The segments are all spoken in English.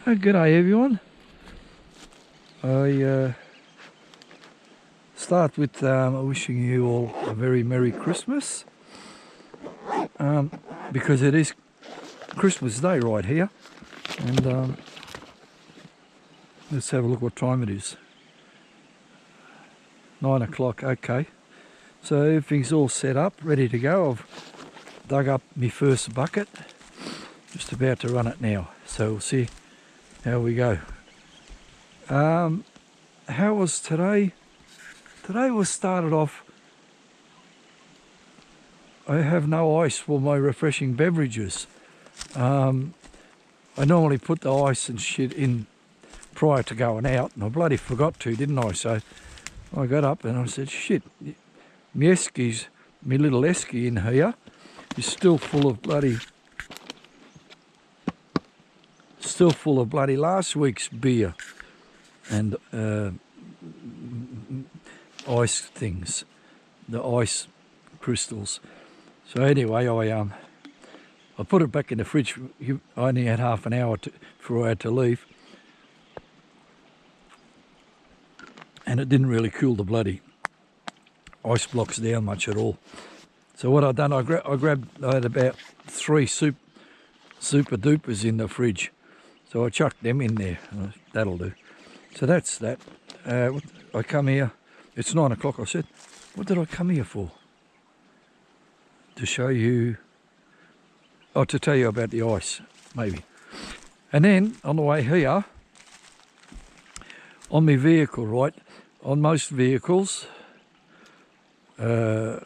G'day everyone. I start with wishing you all a very Merry Christmas, because it is Christmas Day right here, and let's have a look what time it is. 9 o'clock, okay. So everything's all set up, ready to go. I've dug up my first bucket, just about to run it now, so we'll see how we go. How was today? Today was started off, I have no ice for my refreshing beverages. I normally put the ice and shit in prior to going out, and I bloody forgot to, didn't I? So I got up and I said, shit, my little esky in here is still full of bloody last week's beer and ice things, the ice crystals. So anyway, I put it back in the fridge. I only had half an hour before I had to leave, and it didn't really cool the bloody ice blocks down much at all. So what I done, I had about 3 super dupers in the fridge. So I chucked them in there. That'll do. So that's that. I come here. It's 9 o'clock. I said, what did I come here for? To show you, to tell you about the ice, maybe. And then on the way here, on my vehicle, right? On most vehicles, you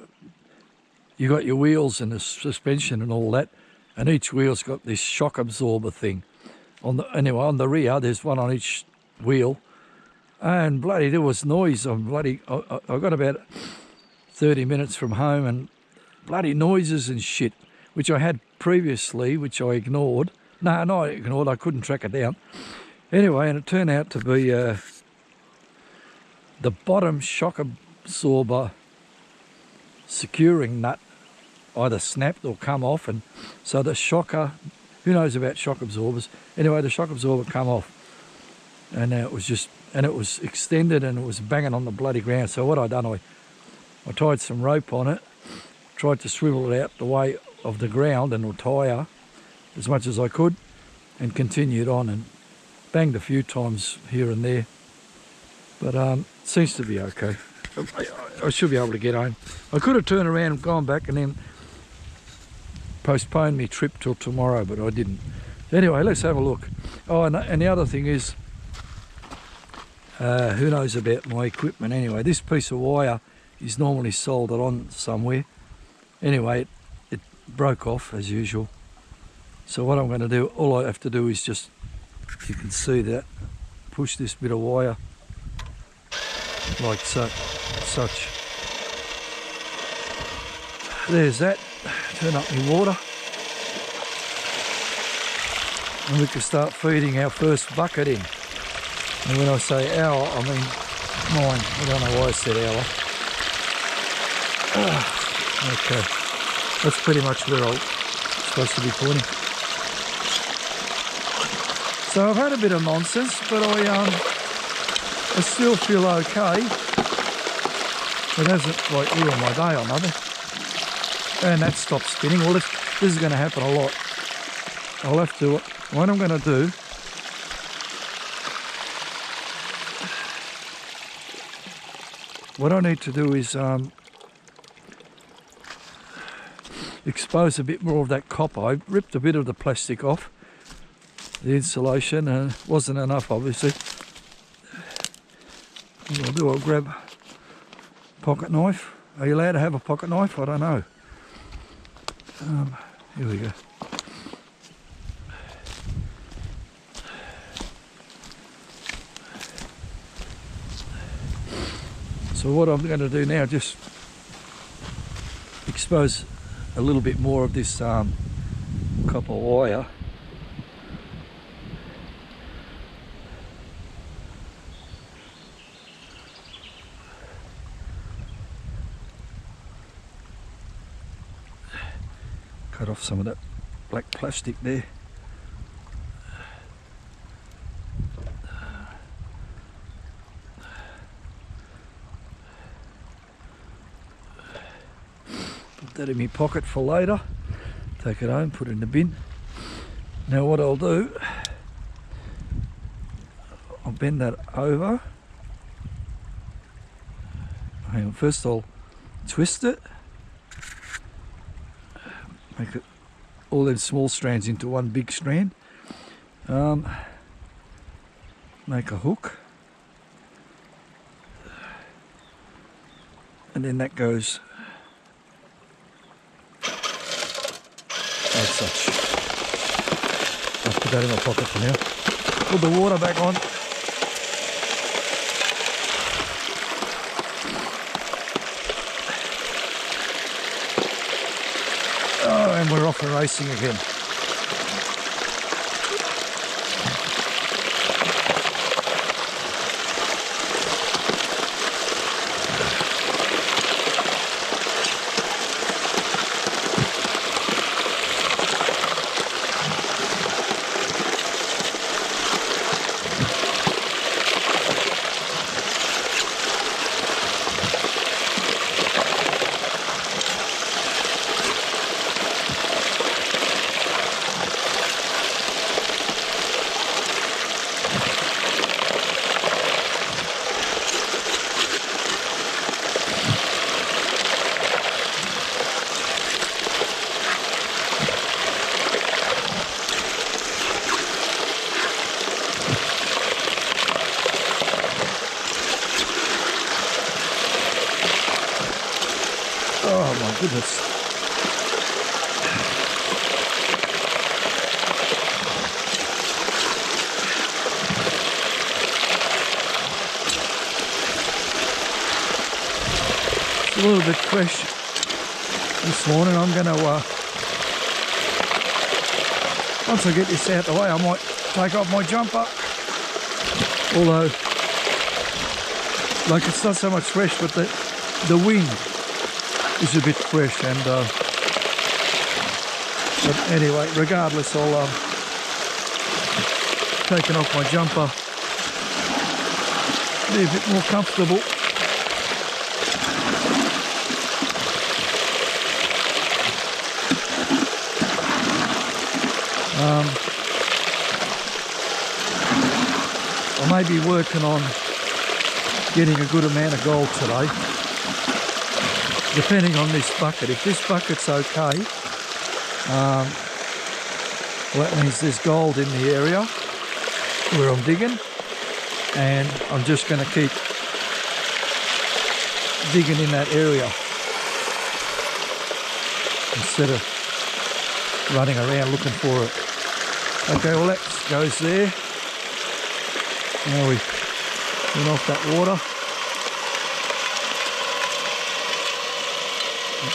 got your wheels and the suspension and all that, and each wheel's got this shock absorber thing. Anyway, on the rear, there's one on each wheel, and bloody there was noise. I got about 30 minutes from home, and bloody noises and shit, which I had previously, which I ignored. No, not ignored, I couldn't track it down. Anyway, and it turned out to be the bottom shock absorber securing nut either snapped or come off, and so the shocker, who knows about shock absorbers, anyway the shock absorber come off, and it was extended and it was banging on the bloody ground. So what I done, I tied some rope on it, tried to swivel it out the way of the ground and the tyre as much as I could, and continued on and banged a few times here and there, but seems to be okay. I should be able to get home. I could have turned around and gone back and then postponed my trip till tomorrow, but I didn't. Anyway, let's have a look. Oh, and the other thing is, who knows about my equipment anyway. This piece of wire is normally soldered on somewhere. Anyway, it broke off as usual. So what I'm going to do, all I have to do is just, you can see that, push this bit of wire like such. There's that. Turn up my water, and we can start feeding our first bucket in. And when I say our, I mean mine. I don't know why I said our. Okay, that's pretty much where I'm supposed to be pointing. So I've had a bit of nonsense, but I still feel okay. It hasn't like ruined my day or nothing. And that stopped spinning. Well, this is going to happen a lot. I'll have to, what I'm going to do, what I need to do is expose a bit more of that copper. I ripped a bit of the plastic off, the insulation, and it wasn't enough obviously. What I'll do, I'll grab a pocket knife. Are you allowed to have a pocket knife? I don't know. Here we go. So what I'm going to do now, just expose a little bit more of this copper wire. Cut off some of that black plastic there. that in my pocket for later. Take it home, put it in the bin. Now what I'll do, I'll bend that over. Hang on, first I'll twist it. Make it all them small strands into one big strand. Make a hook. And then that goes like such. I'll put that in my pocket for now. Put the water back on. Oh, and we're off and racing again. Oh my goodness. It's a little bit fresh this morning. I'm going to, once I get this out the way, I might take off my jumper. Although, like, it's not so much fresh, but the wind is a bit fresh, and but anyway, regardless, I'll taking off my jumper, be a bit more comfortable. I may be working on getting a good amount of gold today, depending on this bucket. If this bucket's okay, well, that means there's gold in the area where I'm digging, and I'm just going to keep digging in that area instead of running around looking for it. Okay, well, that goes there. Now we turn off that water.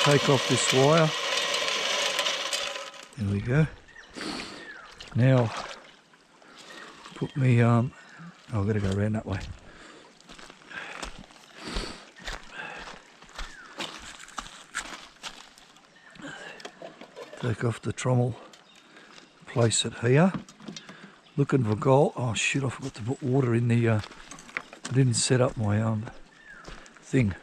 Take off this wire. There we go. Now put me oh, I've got to go around that way. Take off the trommel, place it here. Looking for gold. Oh shit, I forgot to put water in the I didn't set up my thing.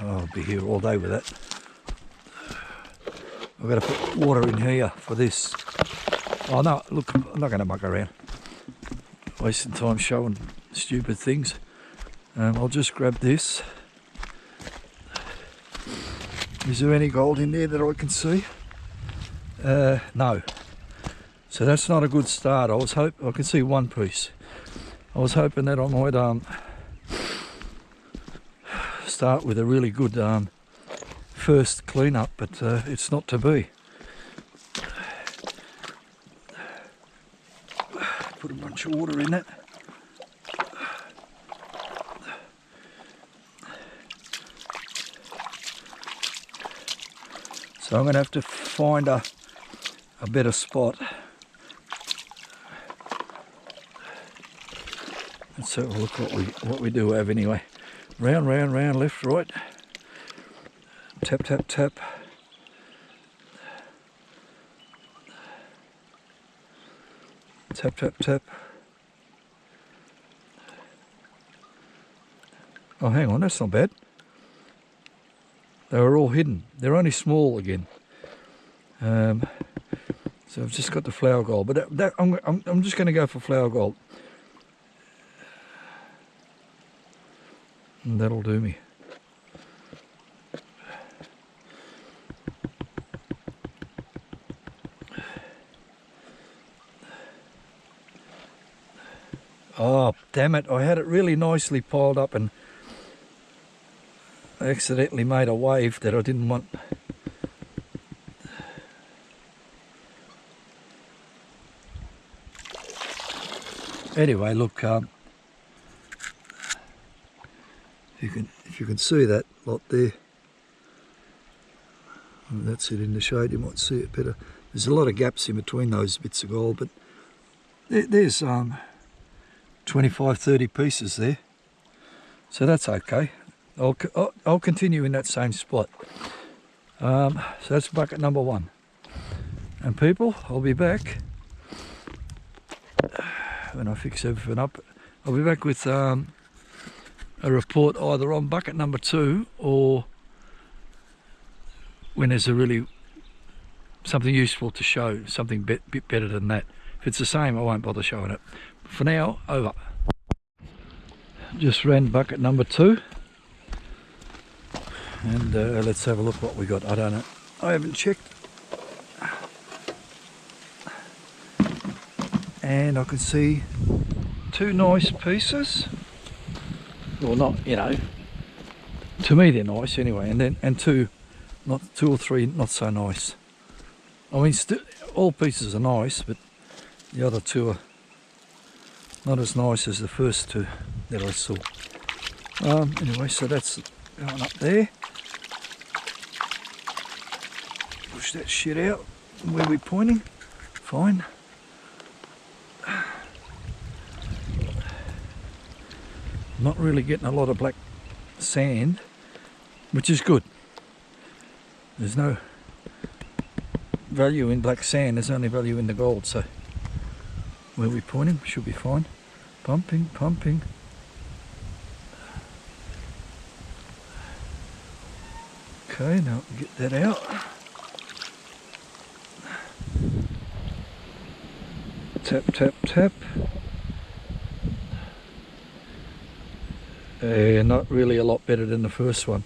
I'll be here all day with that. I've got to put water in here for this. Oh no, look, I'm not going to muck around. Wasting time showing stupid things. I'll just grab this. Is there any gold in there that I can see? No. So that's not a good start. I can see one piece. I was hoping that I might start with a really good first clean-up, but it's not to be. Put a bunch of water in it. So I'm going to have to find a better spot. Let's have a look what we do have anyway. Round, round, round, left, right. tap, tap, tap. Tap, tap, tap. Oh, hang on, that's not bad. They were all hidden. They're only small again. So I've just got the flower gold, but I'm just going to go for flower gold. And that'll do me. Oh, damn it. I had it really nicely piled up and I accidentally made a wave that I didn't want. Anyway, look, if you can see that lot there, that's it in the shade, you might see it better. There's a lot of gaps in between those bits of gold, but there's 25-30 pieces there, so that's okay. I'll continue in that same spot. So that's bucket number 1, and people, I'll be back when I fix everything up. I'll be back with a report either on bucket number 2 or when there's something useful to show, something bit better than that. If it's the same, I won't bother showing it. But for now, over. Just ran bucket number 2, and let's have a look what we got. I don't know, I haven't checked, and I can see 2 nice pieces. Well, not, you know, to me they're nice anyway, and 2 or 3 not so nice. I mean, all pieces are nice, but the other 2 are not as nice as the first 2 that I saw. Anyway, so that's going up there. Push that shit out. Where are we pointing? Fine. Not really getting a lot of black sand, which is good. There's no value in black sand, there's only value in the gold, so where we're pointing should be fine. Pumping, pumping. Okay, now get that out. Tap, tap, tap. Not really a lot better than the first one.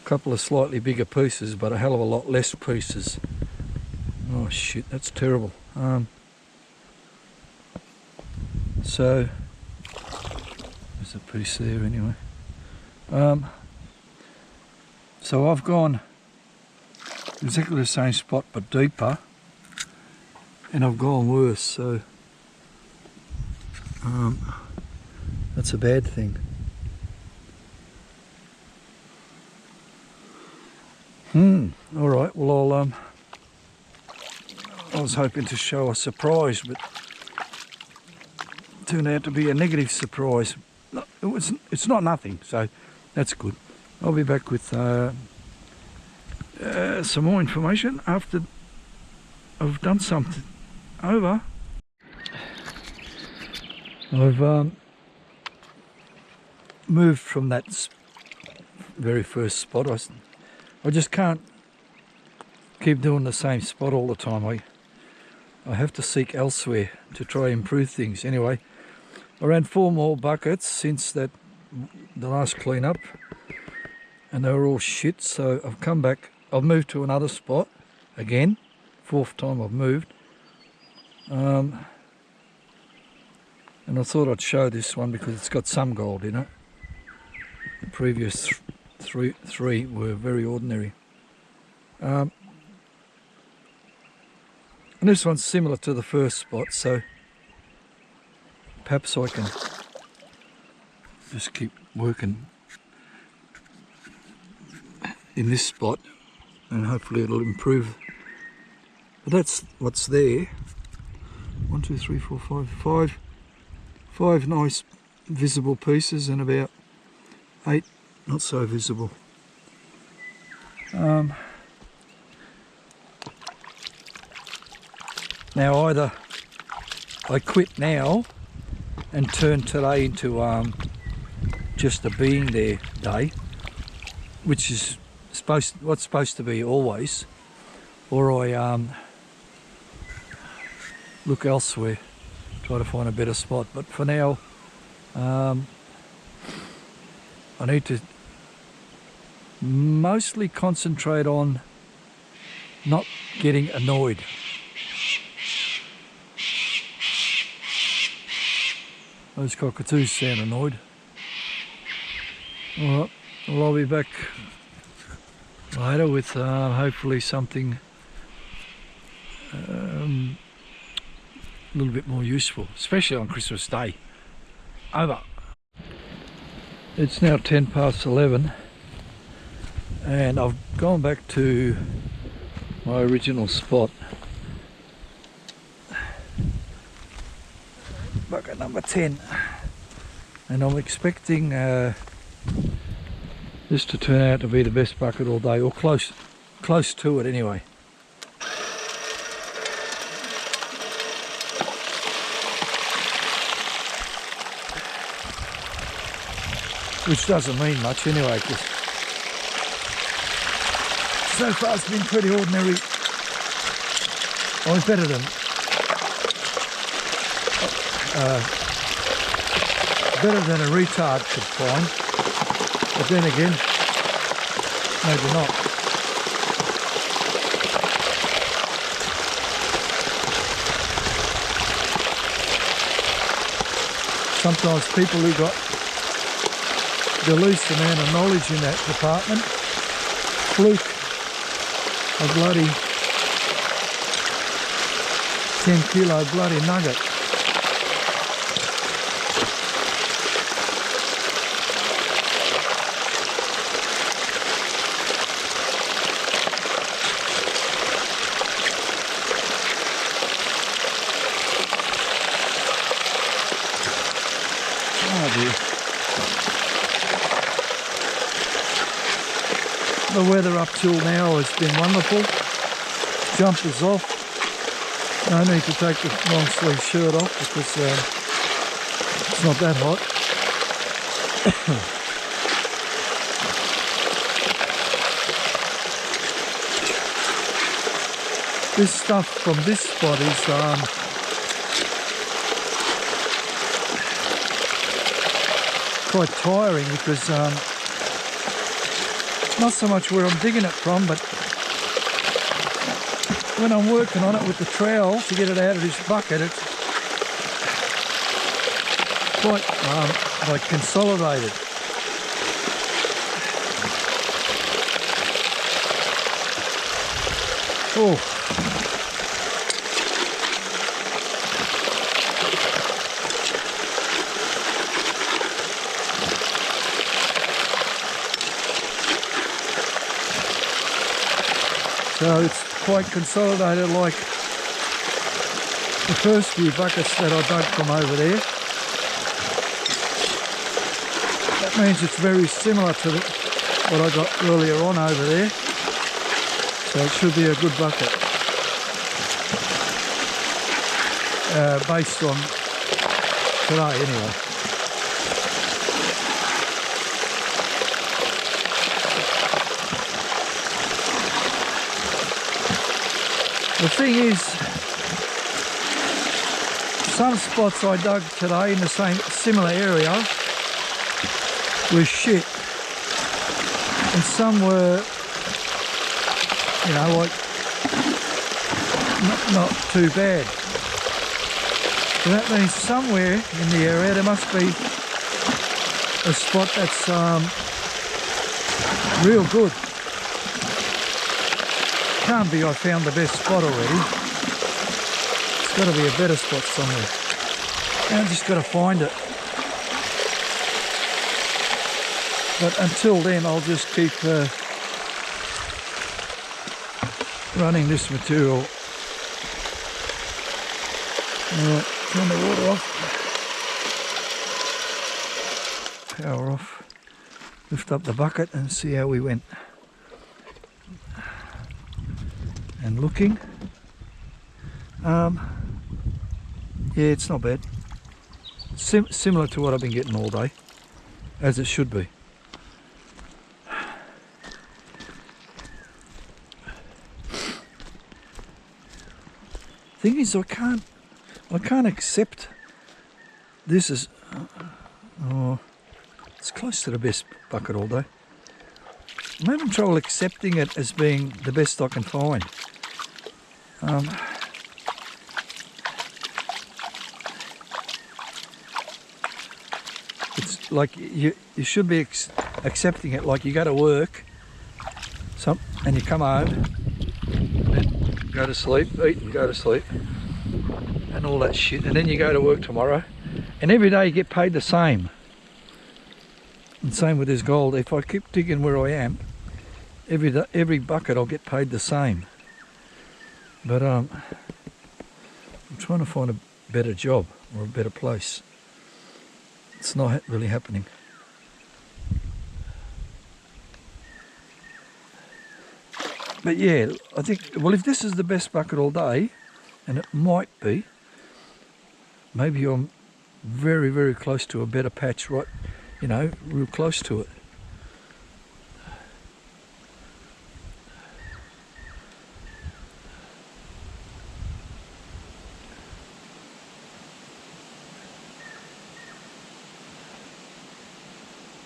A couple of slightly bigger pieces, but a hell of a lot less pieces. Oh shit, that's terrible. So there's a piece there anyway. So I've gone exactly the same spot but deeper, and I've gone worse, so that's a bad thing. Alright, well I was hoping to show a surprise, but it turned out to be a negative surprise. It's not nothing, so that's good. I'll be back with some more information after I've done something. Over. I've moved from that very first spot. I just can't keep doing the same spot all the time. I have to seek elsewhere to try and improve things. Anyway, I ran 4 more buckets since the last cleanup, and they were all shit, so I've come back. I've moved to another spot again, 4th time I've moved, and I thought I'd show this one because it's got some gold in it. The previous three were very ordinary, and this one's similar to the first spot, so perhaps I can just keep working in this spot and hopefully it'll improve. But that's what's there. 1, 2, 3, 4, 5 nice visible pieces and about 8 not so visible. Now either I quit now and turn today into just a being there day, which is what's supposed to be always, or I look elsewhere, try to find a better spot. But for now, I need to mostly concentrate on not getting annoyed. Those cockatoos sound annoyed. Alright, well, I'll be back later with hopefully something a little bit more useful, especially on Christmas Day. Over. It's now 11:10 and I've gone back to my original spot. Bucket number 10, and I'm expecting this to turn out to be the best bucket all day, or close to it anyway. Which doesn't mean much anyway, because so far it's been pretty ordinary. Oh, it's better than a retard could find, but then again, maybe not. Sometimes people who got the least amount of knowledge in that department fluke a bloody 10-kilo bloody nugget. The weather up till now has been wonderful. Jumpers off. No need to take the long sleeve shirt off because it's not that hot. This stuff from this spot is quite tiring because not so much where I'm digging it from, but when I'm working on it with the trowel to get it out of this bucket, it's quite like consolidated. Oh. So it's quite consolidated like the first few buckets that I dug from over there. That means it's very similar to what I got earlier on over there. So it should be a good bucket. Based on today anyway. The thing is, some spots I dug today in the similar area were shit, and some were, you know, like not too bad. So that means somewhere in the area there must be a spot that's real good. Can't be I found the best spot already. It's got to be a better spot somewhere. And I've just got to find it. But until then I'll just keep running this material. Alright, turn the water off. Power off. Lift up the bucket and see how we went. and looking. Yeah, it's not bad. Similar to what I've been getting all day, as it should be. Thing is, I can't accept this as oh, it's close to the best bucket all day. I'm having trouble accepting it as being the best I can find. It's like you should be accepting it like you go to work and you come home and then go to sleep, eat and go to sleep and all that shit, and then you go to work tomorrow and every day you get paid the same. And same with this gold. If I keep digging where I am, every bucket I'll get paid the same. But I'm trying to find a better job or a better place. It's not really happening. But yeah, I think, well, if this is the best bucket all day, and it might be, maybe I'm very, very close to a better patch, right, you know, real close to it.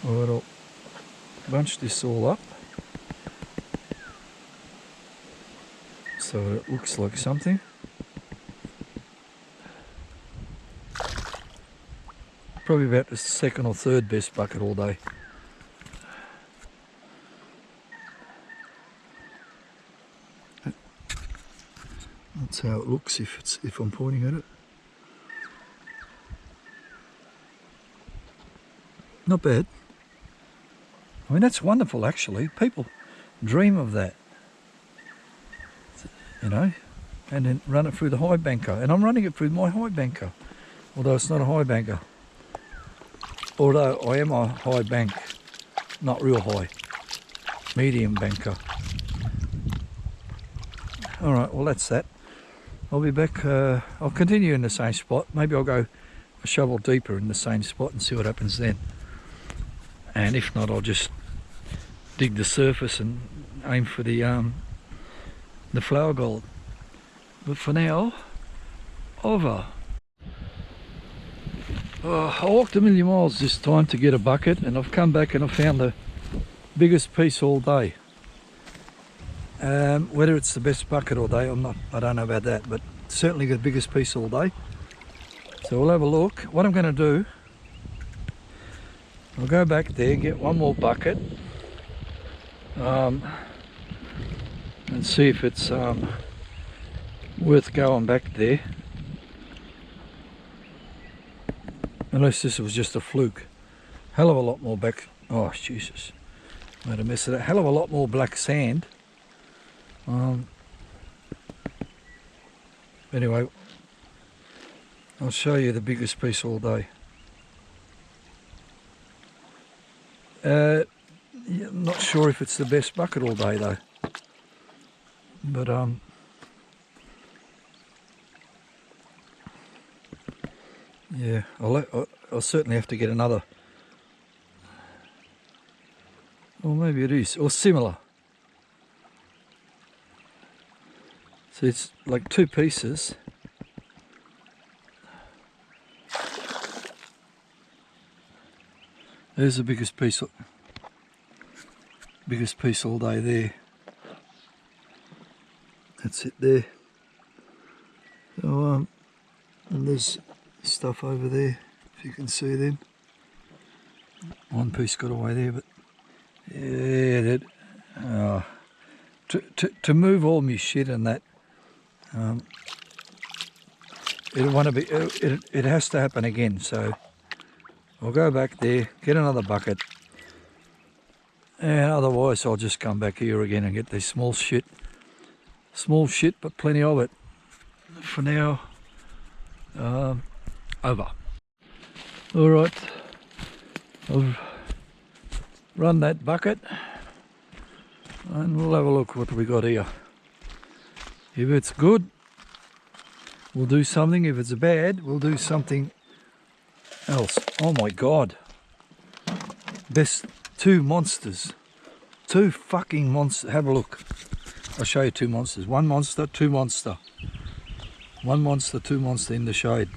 Alright, I'll bunch this all up so it looks like something. Probably about the second or third best bucket all day. That's how it looks if I'm pointing at it. Not bad. I mean, that's wonderful actually. People dream of that, you know, and then run it through the high banker. And I'm running it through my high banker, although it's not a high banker. Although I am a high bank, not real high, medium banker. Alright, well that's that. I'll be back, I'll continue in the same spot. Maybe I'll go a shovel deeper in the same spot and see what happens then. And if not, I'll just dig the surface and aim for the flower gold. But for now, over. I walked a million miles this time to get a bucket, and I've come back and I've found the biggest piece all day. Whether it's the best bucket all day, I don't know about that, but certainly the biggest piece all day. So we'll have a look. What I'm going to do, I'll go back there, get one more bucket, and see if it's worth going back there. Unless this was just a fluke. Hell of a lot more back. Oh Jesus, made a mess of that. Hell of a lot more black sand. Anyway, I'll show you the biggest piece all day. Yeah, I'm not sure if it's the best bucket all day though. But yeah, I'll certainly have to get another. Or maybe it is, or similar. So it's like two pieces. There's the biggest piece all day there. That's it there. So and there's stuff over there, if you can see them. One piece got away there, but yeah, that to move all my shit and that, it has to happen again. So I'll go back there, get another bucket, and otherwise I'll just come back here again and get this small shit, but plenty of it. For now, over. All right, I've run that bucket and we'll have a look what we got here. If it's good, we'll do something. If it's bad, we'll do something else. Oh my God. There's two monsters. Two fucking monsters. Have a look. I'll show you two monsters. One monster, two monster. One monster, two monster in the shade.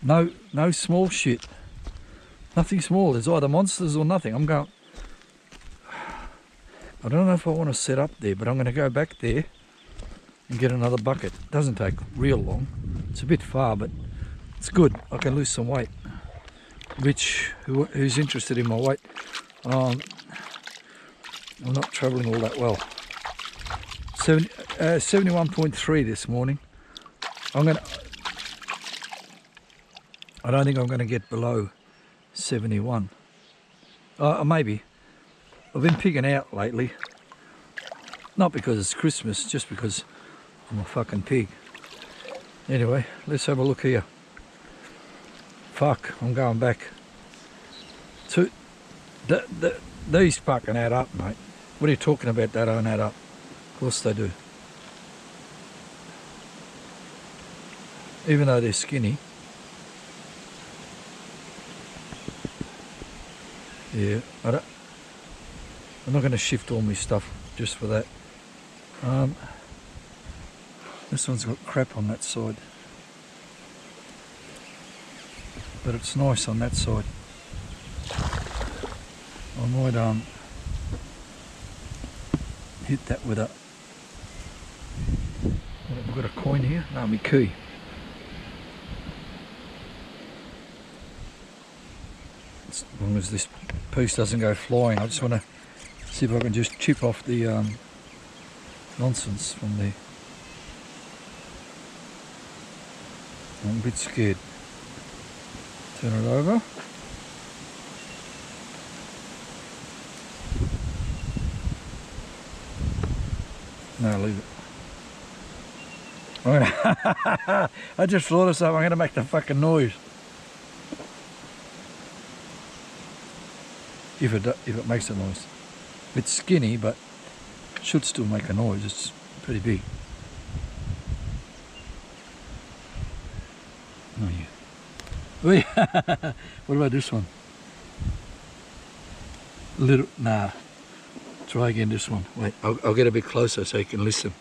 No small shit. Nothing small. There's either monsters or nothing. I'm going... I don't know if I want to set up there, but I'm going to go back there and get another bucket. It doesn't take real long. It's a bit far, but it's good. I can lose some weight. Rich, who's interested in my weight, I'm not travelling all that well. 71.3 this morning. I don't think I'm going to get below 71. Maybe. I've been pigging out lately. Not because it's Christmas, just because I'm a fucking pig. Anyway, let's have a look here. Fuck, I'm going back. These fucking add up, mate. What are you talking about? They don't add up. Of course they do. Even though they're skinny. Yeah, I'm not going to shift all my stuff just for that. This one's got crap on that side. But it's nice on that side. I might hit that with a... I've got a coin here. No, my key. As long as this piece doesn't go flying, I just want to see if I can just chip off the nonsense from there. I'm a bit scared. Turn it over. No, leave it. I just thought of something. I'm going to make the fucking noise. If it makes a noise. It's skinny, but it should still make a noise. It's pretty big. Oh yeah. What about this one? Little, nah. Try again this one. Wait, I'll get a bit closer so you can listen.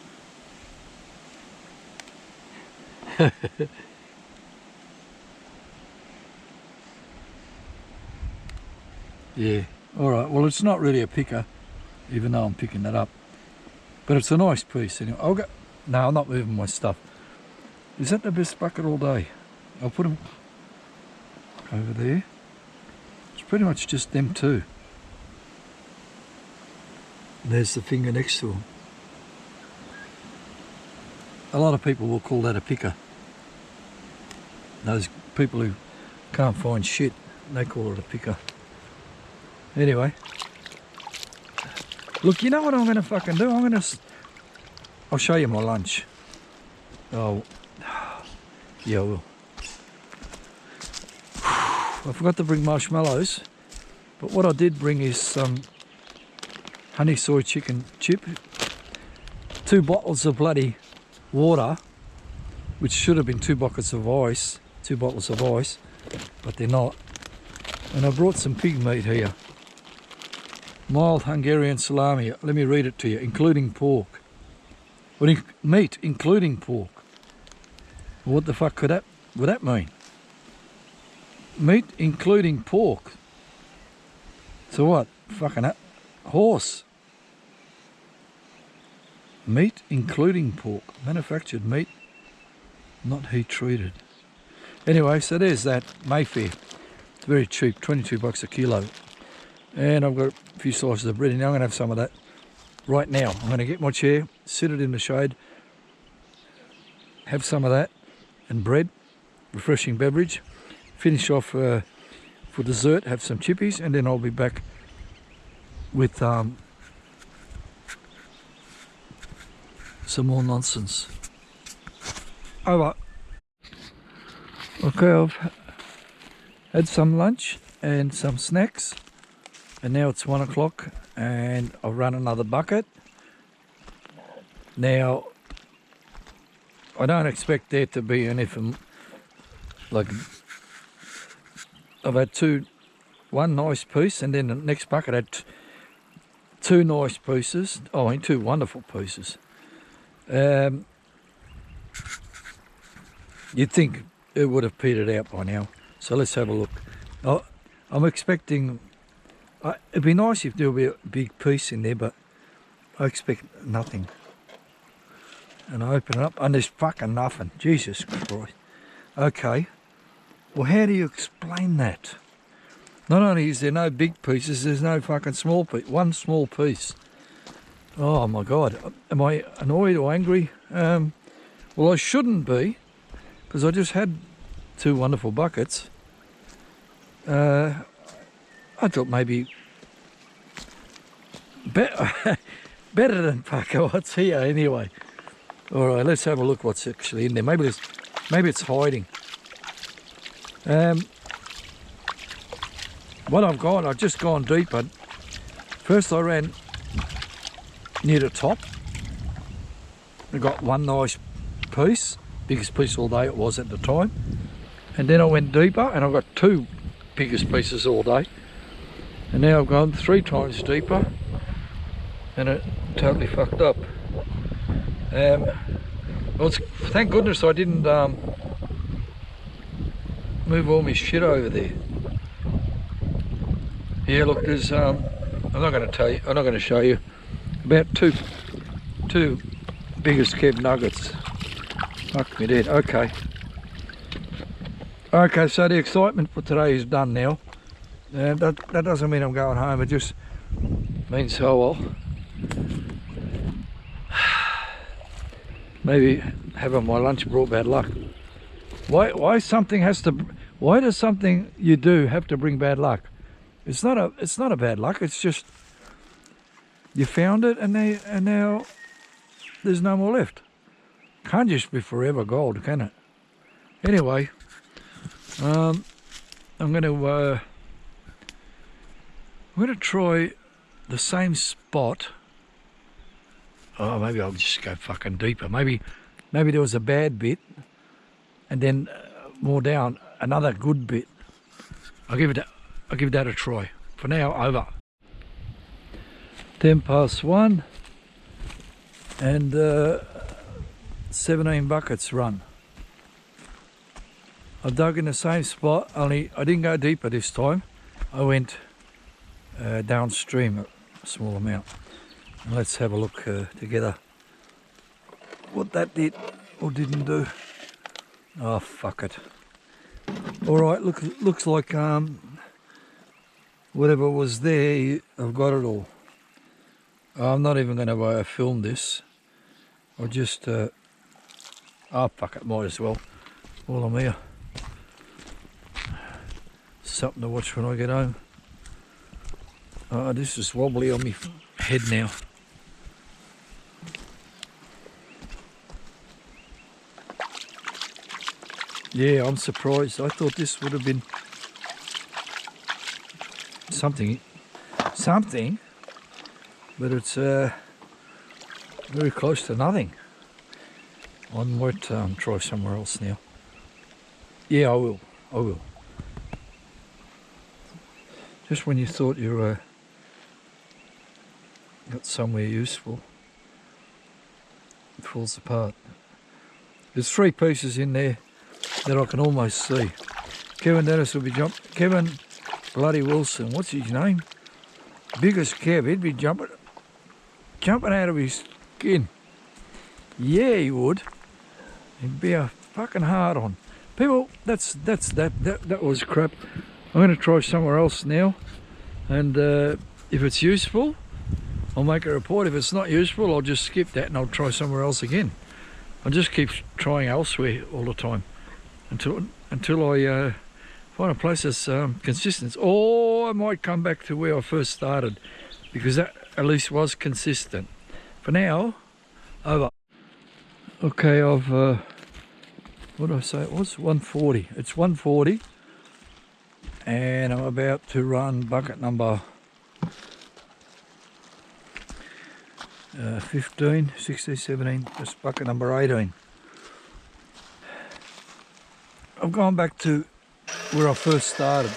Yeah, alright, well it's not really a picker, even though I'm picking that up. But it's a nice piece. Anyway, no, I'm not moving my stuff. Is that the best bucket all day? I'll put them over there. It's pretty much just them two. There's the finger next to them. A lot of people will call that a picker. Those people who can't find shit, they call it a picker. Anyway, look, you know what I'm going to fucking do? I'll show you my lunch. Oh, yeah, I will. I forgot to bring marshmallows, but what I did bring is some honey soy chicken chip, 2 bottles of bloody water, which should have been 2 buckets of ice, 2 bottles of ice, but they're not. And I brought some pig meat here. Mild Hungarian salami. Let me read it to you. Including pork. Well, meat including pork. What the fuck would that mean? Meat including pork. So what? Fucking horse. Meat including pork. Manufactured meat, not heat treated. Anyway, so there's that Mayfair. It's very cheap, 22 bucks a kilo. And I've got a few slices of bread in there. I'm going to have some of that right now. I'm going to get my chair, sit it in the shade, have some of that and bread, refreshing beverage, finish off for dessert, have some chippies, and then I'll be back with some more nonsense. Over. Okay, I've had some lunch and some snacks. And now it's 1 o'clock and I've run another bucket. Now, I don't expect there to be anything like. I've had one nice piece, and then the next bucket had two nice pieces. Oh, and two wonderful pieces. You'd think it would have petered out by now. So let's have a look. Oh, I'm expecting. It'd be nice if there would be a big piece in there, but I expect nothing. And I open it up, and there's fucking nothing. Jesus Christ. Okay. Well, how do you explain that? Not only is there no big pieces, there's no fucking small piece. One small piece. Oh my God. Am I annoyed or angry? Well, I shouldn't be, because I just had two wonderful buckets. I thought maybe better than fucker what's here anyway. All right, let's have a look what's actually in there. Maybe it's hiding. What I've just gone deeper. First I ran near the top. I got one nice piece, biggest piece all day it was at the time. And then I went deeper and I got two biggest pieces all day. And now I've gone 3 times deeper and it totally fucked up. Well, thank goodness I didn't move all my shit over there. Yeah, look, there's I'm not going to show you, about two biggest Kev nuggets. Fuck me dead. Okay, so the excitement for today is done now. That doesn't mean I'm going home, it just means, oh well, maybe having my lunch brought bad luck. Why does something you do have to bring bad luck? It's not a bad luck, it's just you found it and now there's no more left. Can't just be forever gold, can it? Anyway, I'm gonna try the same spot. Oh, maybe I'll just go fucking deeper. Maybe there was a bad bit, and then more down another good bit. I'll give that a try. For now, over. 1:10, and 17 buckets run. I dug in the same spot, only I didn't go deeper this time. I went downstream a small amount. And let's have a look together what that did or didn't do. Oh, fuck it. Alright, looks like whatever was there, I've got it all. I'm not even going to film this. I'll just oh fuck it, might as well while I'm here. Something to watch when I get home. Oh, this is wobbly on my head now. Yeah, I'm surprised. I thought this would have been something, but it's very close to nothing. I might try somewhere else now. Yeah, I will. Just when you thought you got somewhere useful, it falls apart. There's 3 pieces in there that I can almost see. Kevin Dennis will be jumping. Kevin bloody Wilson, what's his name? Biggest Kev, he'd be jumping out of his skin. Yeah, he would. He'd be a fucking hard on. People, that was crap. I'm going to try somewhere else now, and if it's useful, I'll make a report. If it's not useful, I'll just skip that and I'll try somewhere else again. I'll just keep trying elsewhere all the time until I find a place that's consistent. Or I might come back to where I first started, because that at least was consistent. For now, over. Okay, I've what did I say? It was 140. It's 140, and I'm about to run bucket number 15, 16, 17. That's bucket number 18. I've gone back to where I first started.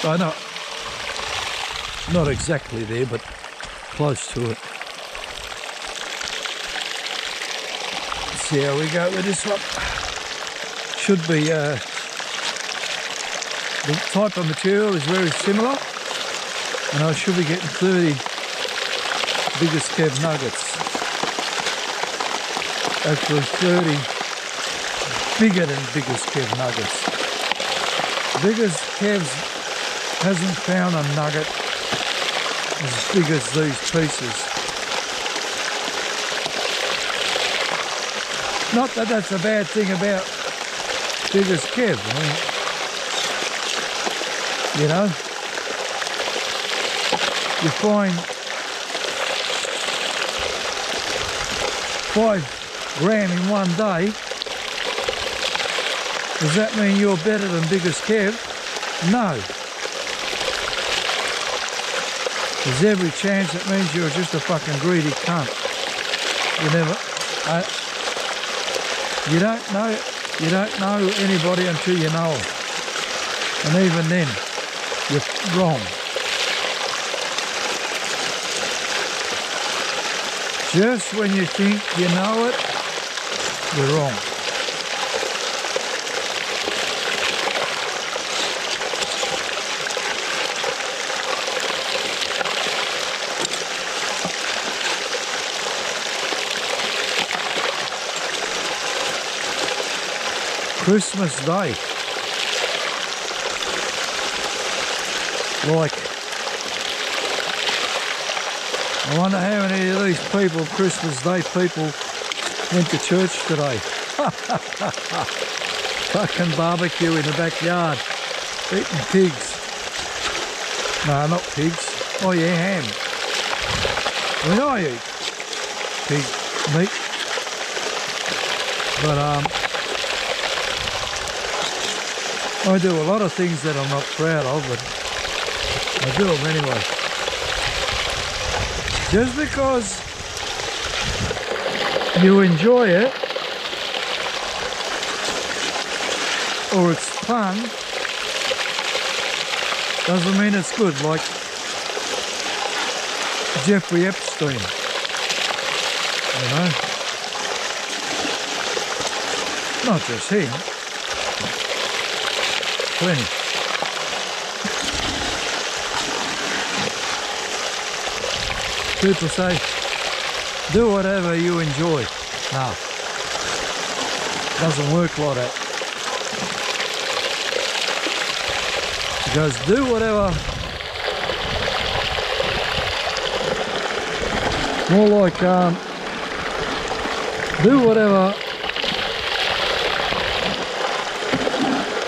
So not exactly there, but close to it. Let's see how we go with this one. Should be, the type of material is very similar, and I should be getting 30 biggest Kev nuggets. Actually 30 bigger than biggest Kev nuggets. Biggest Kev's hasn't found a nugget as big as these pieces. Not that that's a bad thing about biggest Kev. I mean, you know, you find 5 gram in one day. Does that mean you're better than biggest Kev? No. There's every chance it means you're just a fucking greedy cunt. You don't know anybody until you know them. And even then, you're wrong. Just when you think you know it, you're wrong. Christmas Day. Like, I wonder how many of these people, Christmas Day people, went to church today. Fucking barbecue in the backyard, eating pigs. No, not pigs. Oh yeah, ham. I mean, I eat pig meat, but I do a lot of things that I'm not proud of, but I do them anyway. Just because you enjoy it, or it's fun, doesn't mean it's good. Like Jeffrey Epstein, you know? Not just him. Plenty. People say, do whatever you enjoy. No. Doesn't work like that. It goes, do whatever. More like, do whatever.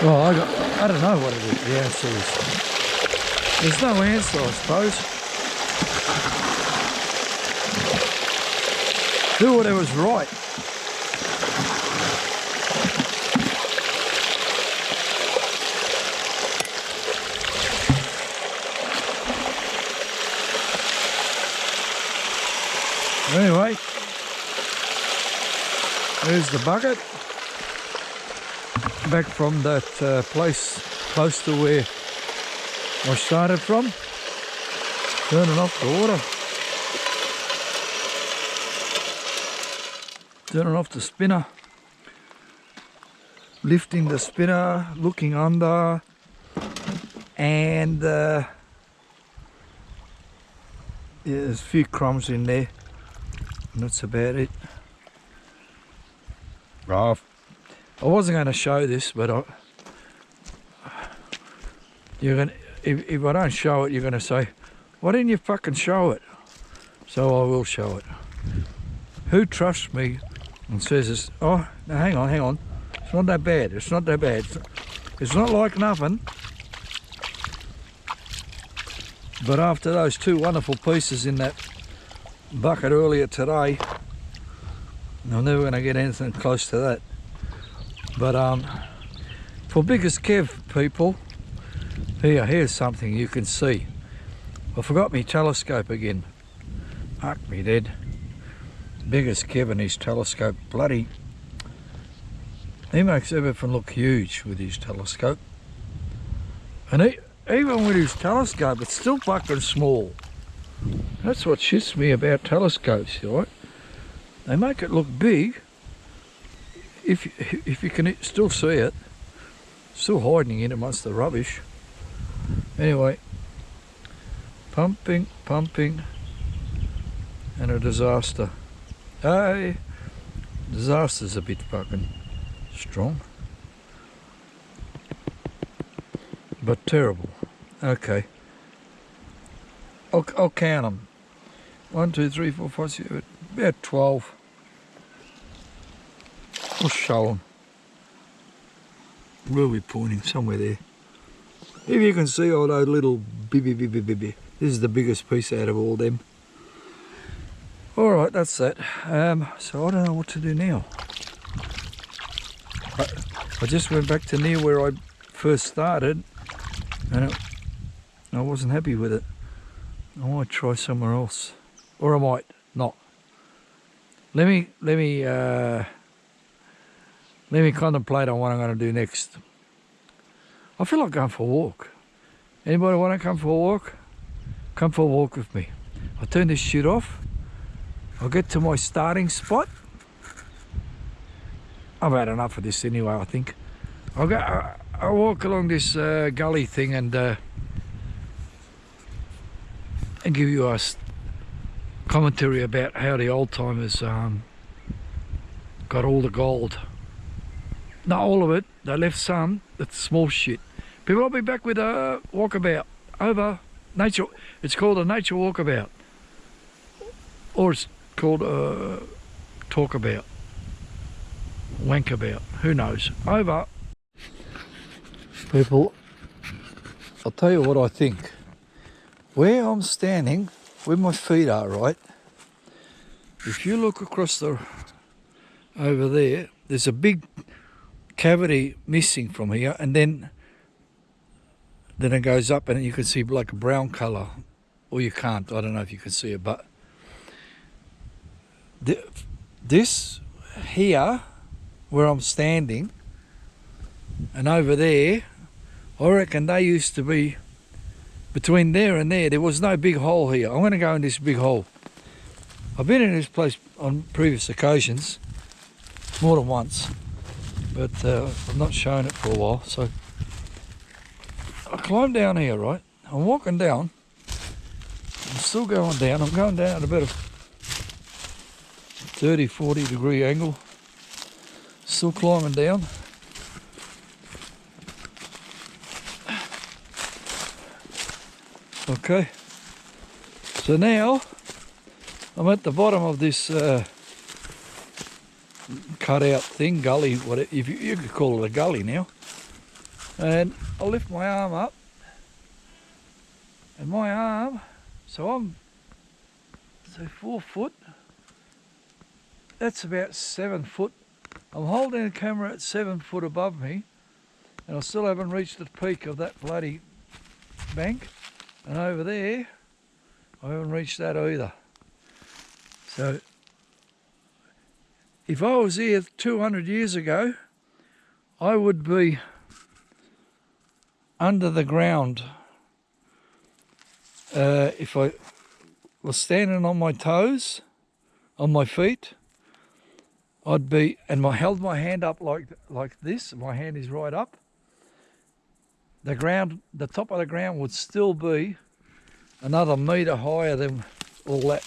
Well, I don't know what the answer is. There's no answer, I suppose. Do whatever's right. Anyway, there's the bucket. Back from that place close to where I started from. Turning off the water. Turning off the spinner. Lifting the spinner, looking under, and yeah, there's a few crumbs in there. And that's about it. I wasn't going to show this, but you're gonna, if I don't show it, you're going to say, why didn't you fucking show it? So I will show it. Who trusts me and says this? Oh, now hang on. It's not that bad. It's not that bad. It's not like nothing. But after those 2 wonderful pieces in that bucket earlier today, I'm never going to get anything close to that. But for biggest Kev people, here's something you can see. I forgot my telescope again. Fuck me dead. Biggest Kev and his telescope, bloody He makes everything look huge with his telescope. And even with his telescope, it's still fucking small. That's what shits me about telescopes, right? They make it look big. If you can still see it, still hiding in amongst the rubbish. Anyway, pumping, and a disaster. Hey, disaster's a bit fucking strong, but terrible. Okay, I'll count them. 1, 2, 3, 4, 5, 6, about 12. We'll show them. Where are we pointing? Somewhere there. If you can see all those little bibby. This is the biggest piece out of all them. Alright, that's that. So I don't know what to do now. I just went back to near where I first started and I wasn't happy with it. I might try somewhere else. Or I might not. Let me contemplate on what I'm going to do next. I feel like going for a walk. Anybody want to come for a walk? Come for a walk with me. I'll turn this shit off. I'll get to my starting spot. I've had enough of this anyway, I think. I'll walk along this gully thing and give you a commentary about how the old timers got all the gold. Not all of it, they left some, that's small shit. People, I'll be back with a walkabout. Over. Nature, it's called a nature walkabout. Or it's called a talkabout. Wankabout, who knows. Over. People, I'll tell you what I think. Where I'm standing, where my feet are, right? If you look across the, over there, there's a big cavity missing from here, and then it goes up and you can see like a brown colour, or you can't, I don't know if you can see it, but this here where I'm standing and over there, I reckon they used to be between there and there was no big hole here. I'm going to go in this big hole. I've been in this place on previous occasions, more than once, but I've not shown it for a while. So I climbed down here, right? I'm walking down. I'm still going down. I'm going down at about a 30, 40 degree angle. Still climbing down. Okay. So now I'm at the bottom of this cutout thing, gully, whatever, if you could call it a gully now. And I'll lift my arm up, and my arm, so I'm, say 4 foot, that's about 7 foot. I'm holding the camera at 7 foot above me, and I still haven't reached the peak of that bloody bank. And over there, I haven't reached that either. So, if I was here 200 years ago, I would be under the ground. If I was standing on my toes, on my feet, I'd be, and I held my hand up like this, my hand is right up, the ground, the top of the ground would still be another metre higher than all that.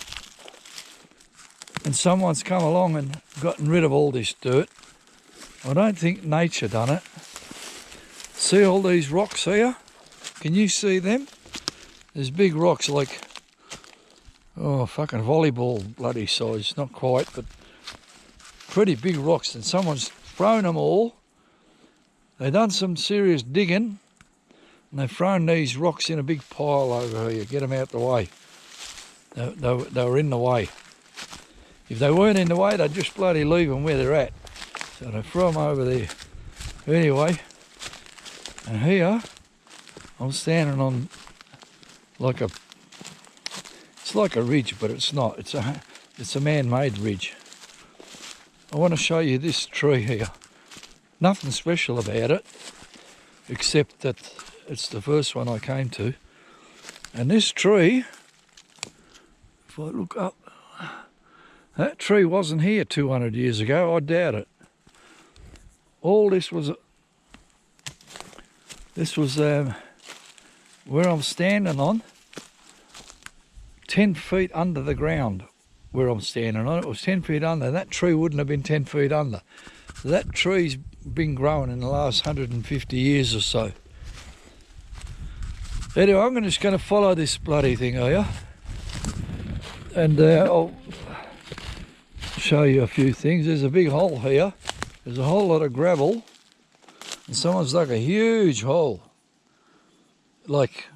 And someone's come along and gotten rid of all this dirt. I don't think nature done it. See all these rocks here? Can you see them? There's big rocks like, oh, fucking volleyball bloody size. Not quite, but pretty big rocks. And someone's thrown them all. They done some serious digging. And they've thrown these rocks in a big pile over here. Get them out the way. They were in the way. If they weren't in the way, they'd just bloody leave them where they're at. So they throw them over there. Anyway, and here, I'm standing on like a, it's like a ridge, but it's not. It's a man-made ridge. I want to show you this tree here. Nothing special about it, except that it's the first one I came to. And this tree, if I look up, that tree wasn't here 200 years ago, I doubt it. All this was where I'm standing on, 10 feet under the ground where I'm standing on. It was 10 feet under. That tree wouldn't have been 10 feet under. So that tree's been growing in the last 150 years or so. Anyway, I'm just going to follow this bloody thing here, and I'll show you a few things. There's a big hole here. There's a whole lot of gravel, and someone's dug a huge hole. Like,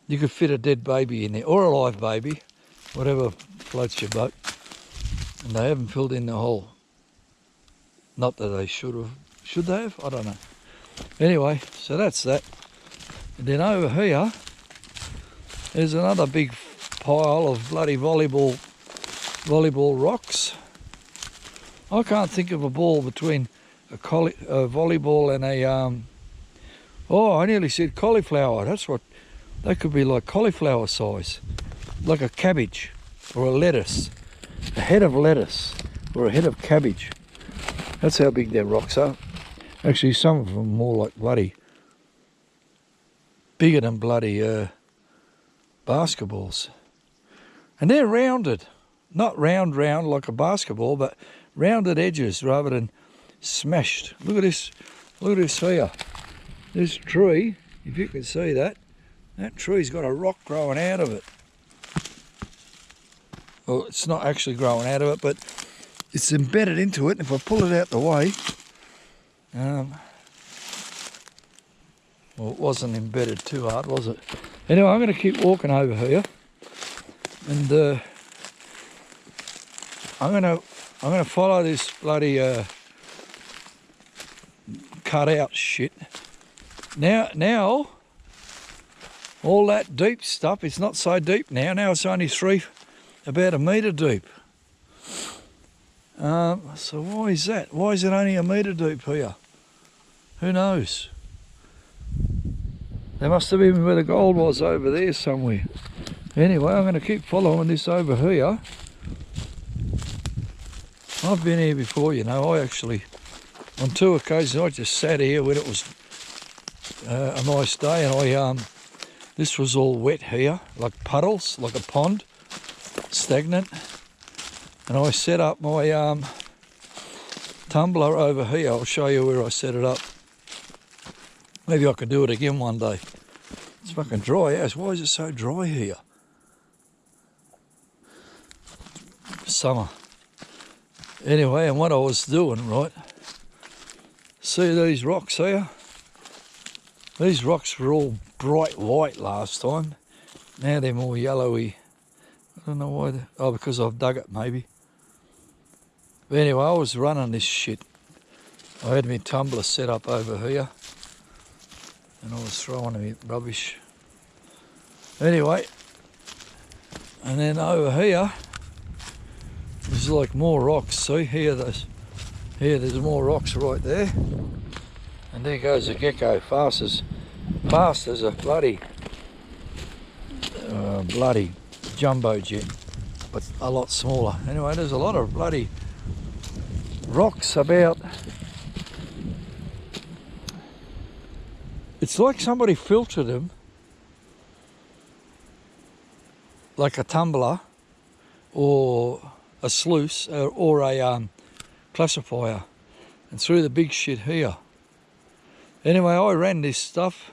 you could fit a dead baby in there, or a live baby, whatever floats your boat. And they haven't filled in the hole. Not that they should have. Should they have? I don't know. Anyway, so that's that. And then over here, there's another big pile of bloody volleyball rocks. I can't think of a ball between a volleyball and a I nearly said cauliflower. That's what they could be, like cauliflower size, like a cabbage or a lettuce, a head of lettuce or a head of cabbage. That's how big their rocks are. Actually, some of them are more like bloody, bigger than bloody basketballs. And they're rounded, not round like a basketball, but rounded edges rather than smashed. Look at this here. This tree, if you can see that tree's got a rock growing out of it. Well, it's not actually growing out of it, but it's embedded into it. If I pull it out the way, well, it wasn't embedded too hard, was it? Anyway, I'm going to keep walking over here, and I'm going to follow this bloody cut out shit. Now, all that deep stuff, it's not so deep now. Now it's only about a metre deep. So why is that? Why is it only a metre deep here? Who knows? There must have been where the gold was, over there somewhere. Anyway, I'm going to keep following this over here. I've been here before, you know. I actually, on 2 occasions, I just sat here when it was a nice day, and this was all wet here, like puddles, like a pond, stagnant. And I set up my tumbler over here. I'll show you where I set it up. Maybe I could do it again one day. It's fucking dry as. Why is it so dry here? Summer. Anyway, and what I was doing, right? See these rocks here? These rocks were all bright white last time. Now they're more yellowy. I don't know why. Because I've dug it, maybe. But anyway, I was running this shit. I had my tumbler set up over here, and I was throwing me rubbish. Anyway, and then over here, there's like more rocks. See, there's more rocks right there. And there goes a gecko, fast as a bloody jumbo jet, but a lot smaller. Anyway, there's a lot of bloody rocks about. It's like somebody filtered them, like a tumbler or a sluice or a classifier, and threw the big shit here. Anyway, I ran this stuff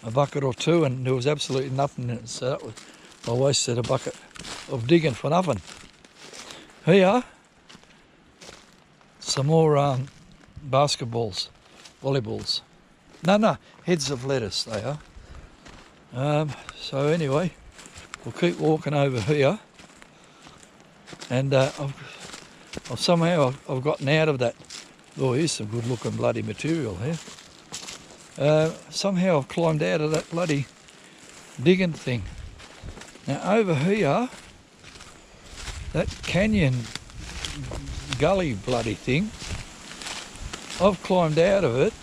a bucket or two, and there was absolutely nothing in it, so I wasted a bucket of digging for nothing. Here, some more basketballs, volleyballs. No, heads of lettuce they are. So anyway, we'll keep walking over here, and I've gotten out of that. Oh, here's some good looking bloody material here. Somehow I've climbed out of that bloody digging thing. Now over here, that canyon gully bloody thing, I've climbed out of it.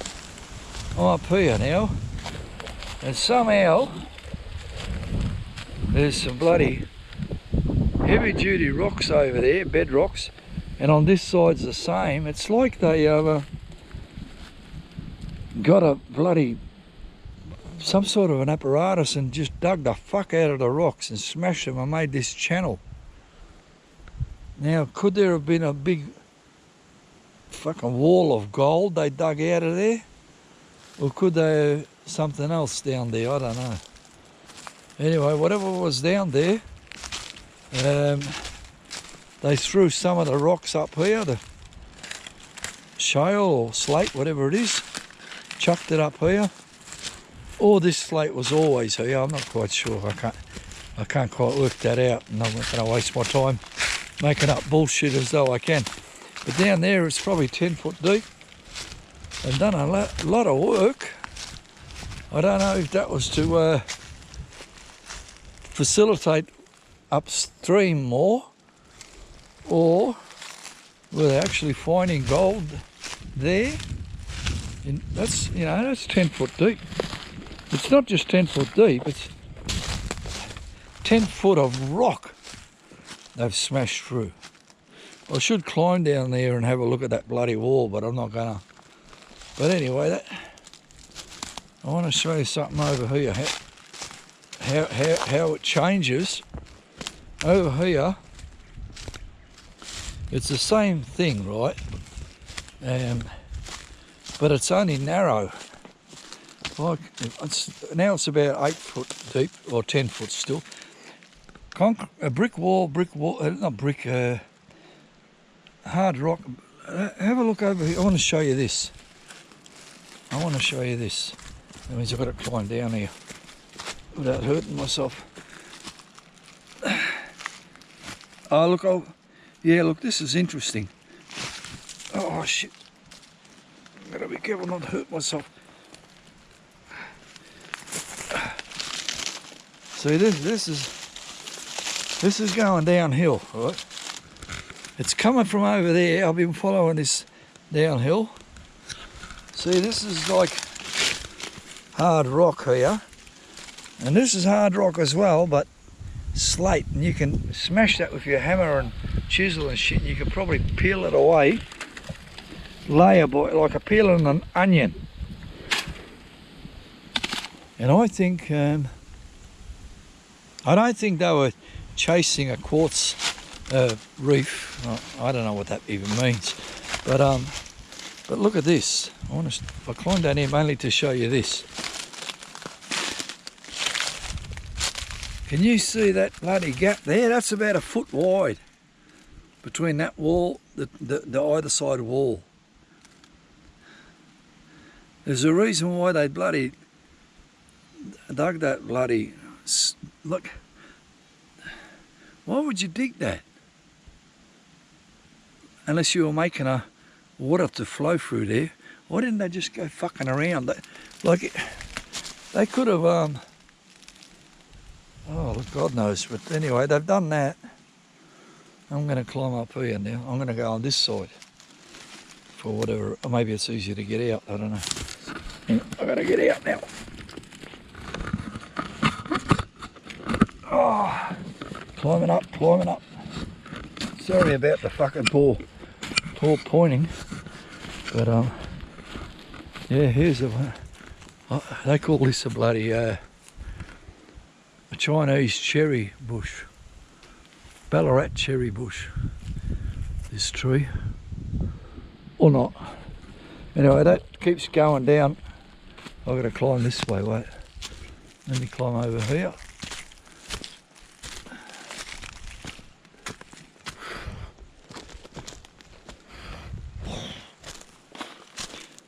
I'm up here now, and somehow there's some bloody heavy duty rocks over there, bedrocks, and on this side's the same. It's like they got a bloody some sort of an apparatus and just dug the fuck out of the rocks and smashed them and made this channel. Now, could there have been a big fucking wall of gold they dug out of there? Or could they have something else down there? I don't know. Anyway, whatever was down there, they threw some of the rocks up here, the shale or slate, whatever it is, chucked it up here. Or this slate was always here, I'm not quite sure. I can't quite work that out, and I'm not going to waste my time making up bullshit as though I can. But down there it's probably 10 foot deep and done a lot of work. I don't know if that was to facilitate upstream more, or were they actually finding gold there? That's 10 foot deep. It's not just 10 foot deep, it's 10 foot of rock they've smashed through. I should climb down there and have a look at that bloody wall, but I'm not gonna. But anyway, I want to show you something over here, how it changes. Over here, it's the same thing, right? But it's only narrow. Like now it's about 8 foot deep, or 10 foot still. A brick wall, not brick, hard rock. Have a look over here. I want to show you this. That means I've got to climb down here without hurting myself. Oh look, yeah, look, this is interesting. Oh shit. I've got to be careful not to hurt myself. See, this is going downhill, right? It's coming from over there. I've been following this downhill. See, this is like hard rock here, and this is hard rock as well, but slate, and you can smash that with your hammer and chisel and shit, and you can probably peel it away layer by, like a peeling an onion. And I think I don't think they were chasing a quartz reef. I don't know what that even means, but look at this. I climbed down here mainly to show you this. Can you see that bloody gap there? That's about a foot wide between that wall, the either side wall. There's a reason why they bloody dug that bloody. Look, why would you dig that? Unless you were making a water to flow through there. Why didn't they just go fucking around? They could have, oh, look, God knows. But anyway, they've done that. I'm going to climb up here now. I'm going to go on this side for whatever. Or maybe it's easier to get out. I don't know. I've got to get out now. Oh, climbing up. Sorry about the fucking poor pointing, but yeah, here's they call this a bloody a Chinese cherry bush, Ballarat cherry bush. This tree, or not. Anyway, that keeps going down. I've got to climb this way. Wait, let me climb over here.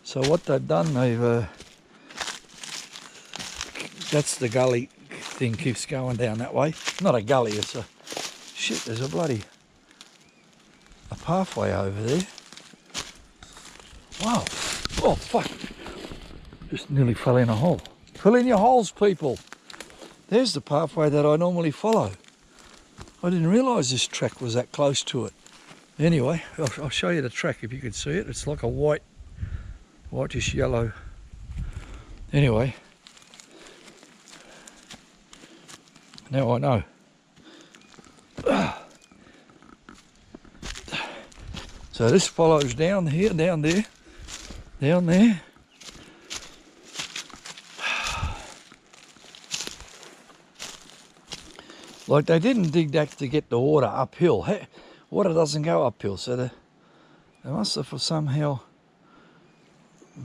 So what they've done, that's the gully thing, keeps going down that way. Not a gully, it's a, shit, there's a pathway over there. Wow, oh fuck, just nearly fell in a hole. Fill in your holes, people. There's the pathway that I normally follow. I didn't realise this track was that close to it. Anyway, I'll show you the track if you can see it. It's like a white whitish yellow. Anyway, now I know. So this follows down here, down there, down there. Like they didn't dig that to get the water uphill. Hey, water doesn't go uphill, so they must have somehow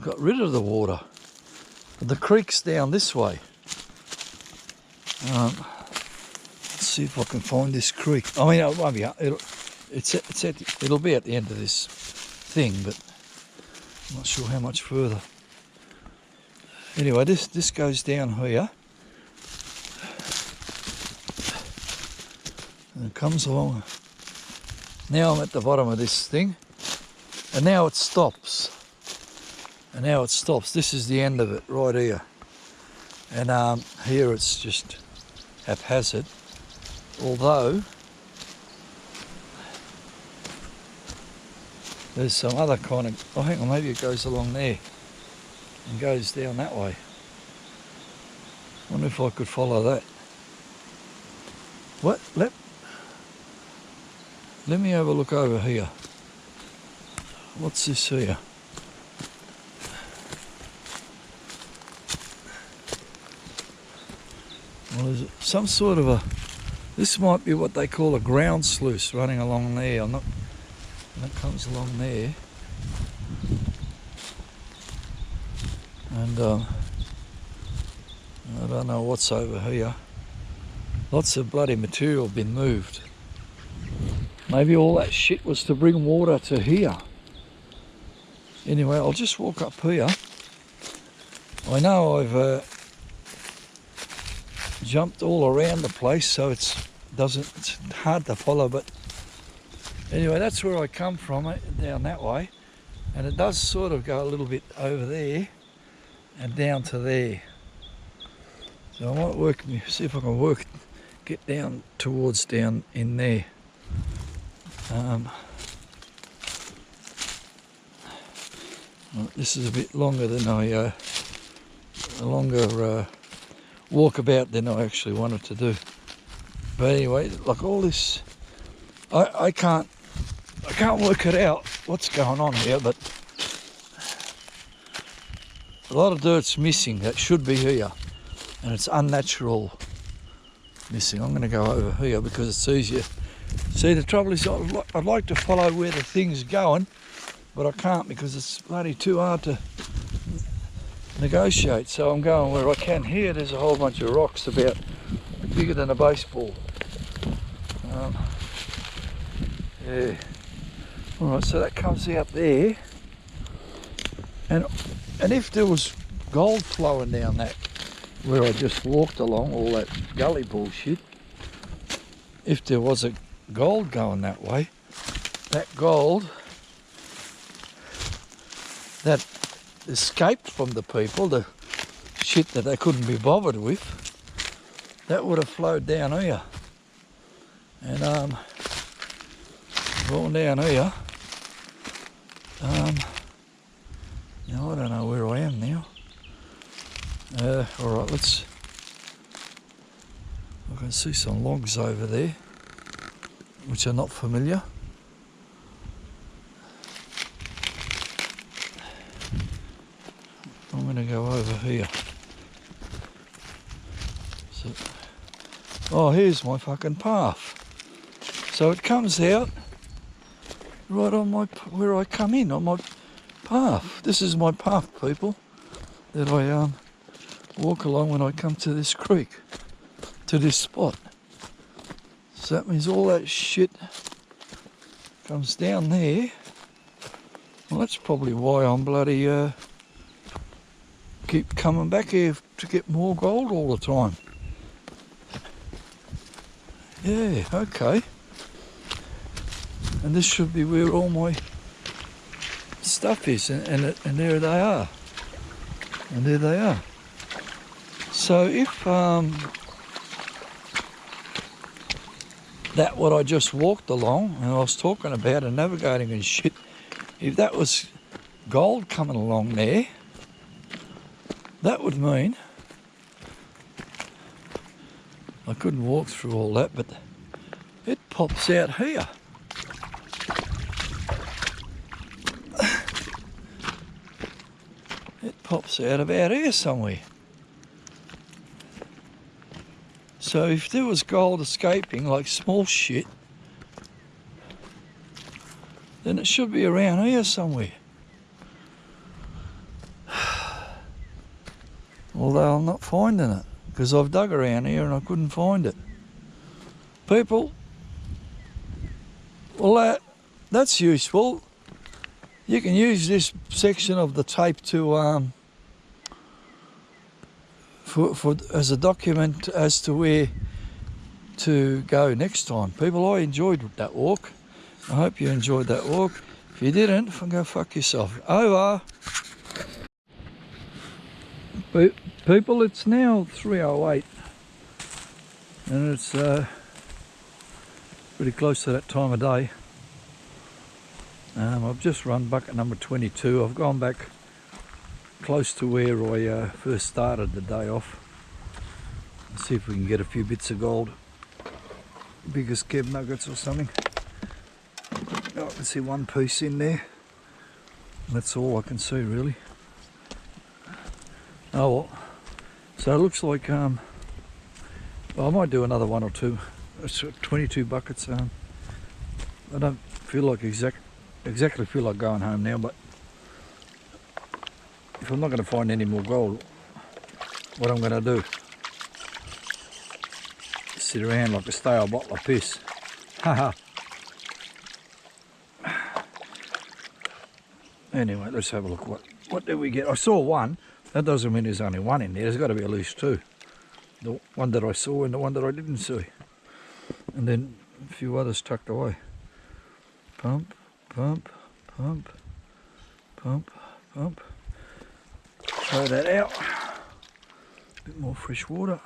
got rid of the water. But the creek's down this way. Let's see if I can find this creek. I mean, it won't be. It'll be at the end of this thing, but I'm not sure how much further. Anyway, this goes down here. And it comes along. Now I'm at the bottom of this thing, and now it stops. And now it stops. This is the end of it right here. And here it's just haphazard. Although there's some other kind of, oh hang on, maybe it goes along there and goes down that way. I wonder if I could follow that. What? Let me have a look over here. What's this here? Well, is it some sort of a, this might be what they call a ground sluice running along there. That comes along there. And I don't know what's over here. Lots of bloody material been moved. Maybe all that shit was to bring water to here. Anyway, I'll just walk up here. I know I've jumped all around the place, so it's hard to follow, but anyway, that's where I come from, down that way, and it does sort of go a little bit over there and down to there. So I might see if I can get down towards down in there. Well, this is a bit longer than a longer walkabout than I actually wanted to do. But anyway, like all this, I can't work it out what's going on here, but a lot of dirt's missing that should be here, and it's unnatural missing. I'm going to go over here because it's easier. See, the trouble is I'd like to follow where the thing's going, but I can't because it's bloody too hard to negotiate. So I'm going where I can. Here there's a whole bunch of rocks about bigger than a baseball. Yeah. Alright, so that comes out there. And if there was gold flowing down that, where I just walked along, all that gully bullshit, if there was a gold going that way, that gold that escaped from the people, the shit that they couldn't be bothered with, that would have flowed down here. And gone down here. Now I don't know where I am now. Alright, I can see some logs over there, which are not familiar. I'm going to go over here. So, oh, here's my fucking path. So it comes out right on where I come in, on my path. This is my path, people, that I walk along when I come to this creek, to this spot. So that means all that shit comes down there. Well, that's probably why I'm bloody keep coming back here to get more gold all the time. Yeah, okay. And this should be where all my stuff is, and there they are. And there they are. So if that what I just walked along and I was talking about and navigating and shit, if that was gold coming along there, that would mean I couldn't walk through all that, but it pops out here. It pops out about here somewhere. So if there was gold escaping, like small shit, then it should be around here somewhere. Although I'm not finding it, because I've dug around here and I couldn't find it. People, well, that's useful. You can use this section of the tape to as a document as to where to go next time. People, I enjoyed that walk. I hope you enjoyed that walk. If you didn't, go fuck yourself. Over. People, it's now 3:08 and it's pretty close to that time of day. I've just run bucket number 22. I've gone back close to where I first started the day off. Let's see if we can get a few bits of gold, biggest keb nuggets or something. Oh, I can see one piece in there. That's all I can see really. Oh well. So it looks like well, I might do another one or two. It's 22 buckets. I don't feel like exactly feel like going home now, but if I'm not going to find any more gold, what I'm going to do? Sit around like a stale bottle of piss. Haha. Anyway, let's have a look. What did we get? I saw one. That doesn't mean there's only one in there. There's got to be at least two. The one that I saw and the one that I didn't see. And then a few others tucked away. Pump, pump, pump, pump, pump. Throw that out. A bit more fresh water.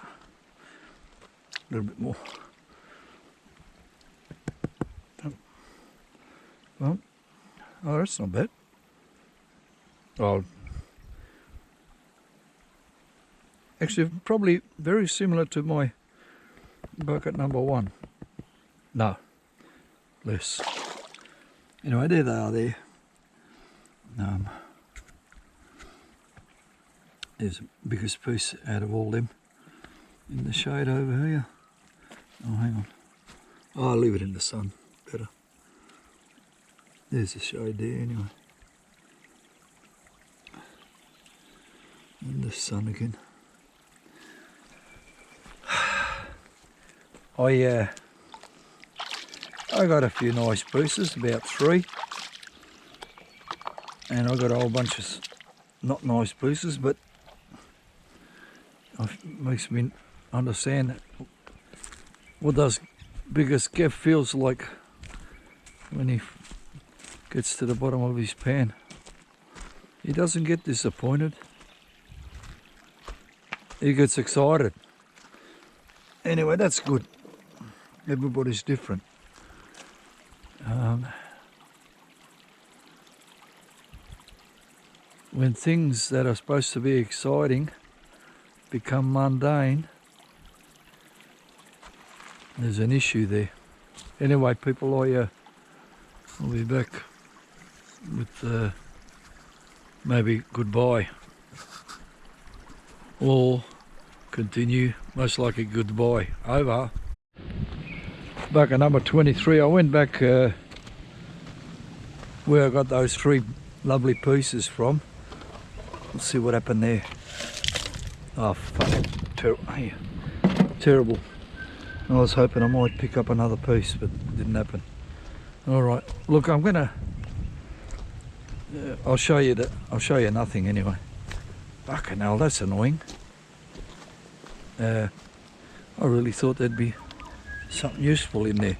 A little bit more. Pump, pump. Oh, that's not bad. Oh. Actually, probably very similar to my bucket number 1. No, less. Anyway, there they are there. There's the biggest piece out of all them in the shade over here. Oh, hang on. Oh, I'll leave it in the sun, better. There's the shade there anyway. In the sun again. I got a few nice pieces, about 3, and I got a whole bunch of not nice pieces, but it makes me understand what those biggest Kev feels like when he gets to the bottom of his pan. He doesn't get disappointed. He gets excited. Anyway, that's good. Everybody's different. When things that are supposed to be exciting become mundane, there's an issue there. Anyway, people, I'll be back with maybe goodbye, or continue, most likely goodbye. Over. Bucket number 23. I went back where I got those 3 lovely pieces from. Let's see what happened there. Oh fuck, terrible. I was hoping I might pick up another piece, but it didn't happen. Alright, look, I'm gonna I'll show you that. I'll show you nothing anyway. Fucking hell, that's annoying. I really thought there'd be something useful in there.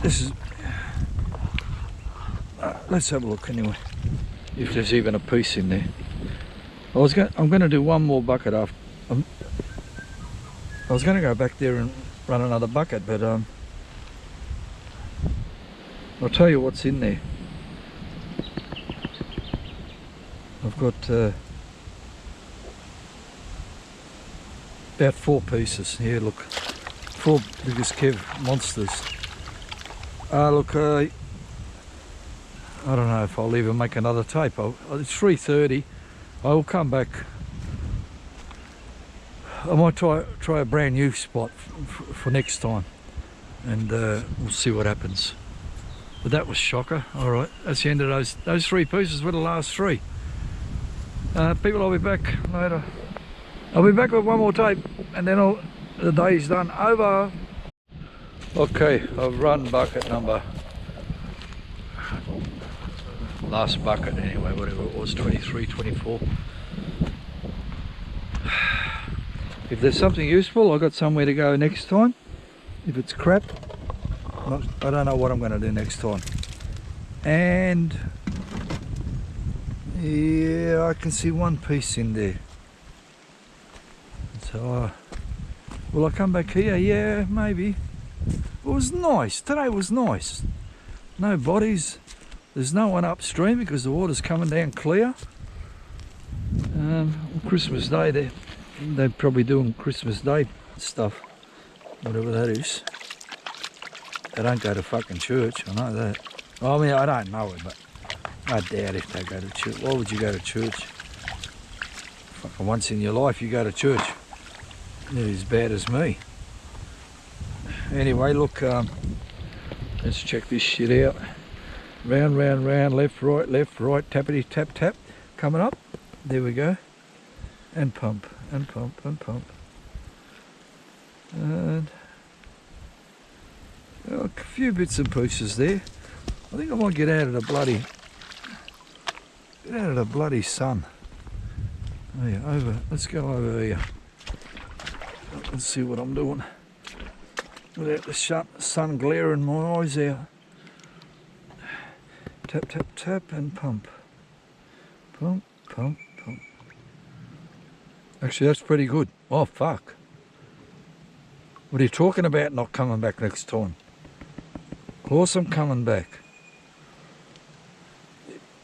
This is. Let's have a look anyway. If there's even a piece in there. I'm going to do one more bucket after. I was going to go back there and run another bucket, but I'll tell you what's in there. I've got about 4 pieces. Here, look, 4 biggest Kev monsters. Look, I don't know if I'll even make another tape. It's 3:30. I will come back. I might try a brand new spot for next time, and we'll see what happens. But that was shocker. All right, that's the end of those 3 pieces. Were the last 3. People, I'll be back later. I'll be back with one more tape, and then the day's done. Over. Okay, I've run bucket number. Last bucket anyway, whatever it was, 23, 24. If there's something useful, I've got somewhere to go next time. If it's crap, I don't know what I'm going to do next time. And yeah, I can see 1 piece in there. So will I come back here? Yeah, maybe. It was nice. Today was nice. No bodies. There's no one upstream because the water's coming down clear. On Christmas Day, they're probably doing Christmas Day stuff, whatever that is. They don't go to fucking church, I know that. I mean, I don't know it, but I doubt if they go to church. Why would you go to church? Fucking once in your life you go to church. Nearly as bad as me. Anyway, look, let's check this shit out. Round, round, round, left, right, tappity, tap, tap. Coming up, there we go. And pump, and pump, and pump. And a few bits and pieces there. I think I might get out of the bloody sun. Oh yeah, let's go over here. Let's see what I'm doing without the sun glaring my eyes out. Tap, tap, tap, and pump. Pump, pump, pump. Actually, that's pretty good. Oh, fuck. What are you talking about not coming back next time? Of course I'm coming back.